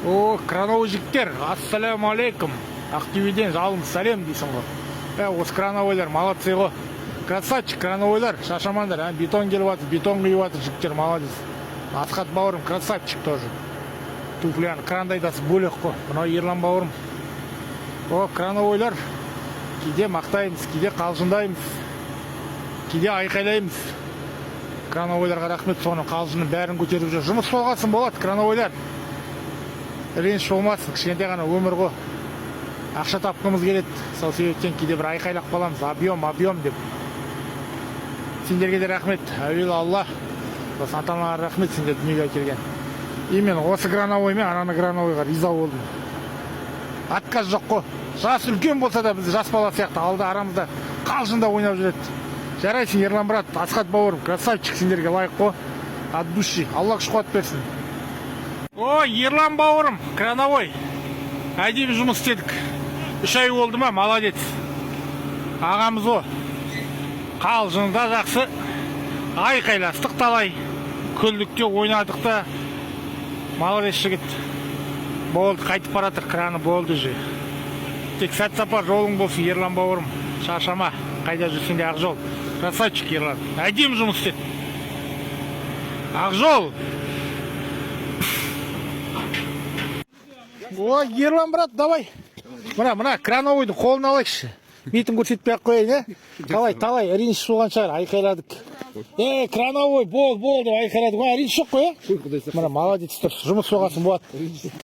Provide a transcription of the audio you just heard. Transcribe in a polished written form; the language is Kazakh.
О, крановой жігіттер, ассаляму алейкум. Ақтөбеден жалын сәлем дейсің ғой. Осы крановойлар молодцы ғой. Красавчик крановойлар, шашамандар. Бетон келіп жатыр, бетон құйып жатыр жігіттер, молодец. Асхат бауырым, красавчик тоже. Туфляны крандайдасы бөлек қой. Мынау Ерлан бауырым. О, крановойлар. Кейде мақтаймыз, кейде қалжындаймыз, кейде айқайлаймыз. Крановойларға рахмет, соның қалжының бәрін көтеріп жүр. Жұмыс болғасын болады, крановойлар. Реніш болмасын, кішкентай ғана өмір ғой. Ақша тапқымыз келеді. Сол себептен кейде бір айқайлақ боламыз, объем деп. Сендерге де рахмет. Әуелі Алла. Осы ата-аналарға рахмет, сендер дүниеге әкелген. И мен осы крановоймен ананы крановойға риза болдым. Отказ жоқ қой. Жас үлкен болса да біз жас бала сияқты алда арамызда қалжында ойнап жүреді. Жарайсың Ерлан брат, Асхат бауырым, красавчик, сендерге лайық қой. От души. Алла күш-қуат берсін. О, Ерлан бауырым, крановой. Әдейі жұмыс істедік. 3 ай болды ма, молодец. Ағамыз о. Қалжында жақсы. Айқайластық талай. Күлдікте ойнадық та. Молодец жігіт. Болды, қайтып баратыр, краны болды же. Тек сәт сапар жолың болсын, Ерлан бауырым. Шашама, қайда жүрсің де Ақжол. Красавчик Ерлан. Әдемі жұмыс істеді. Ақжол. О, Ерлан брат, давай. Мына крановойды қолын алайықшы. Бетін көрсетпей ақ қояйын, талай реніш болған шығар, айқайладық. Крановой, болды, айқайладық. Реніш жоқ қой, молодец тұр, жұмыс болғасын болады.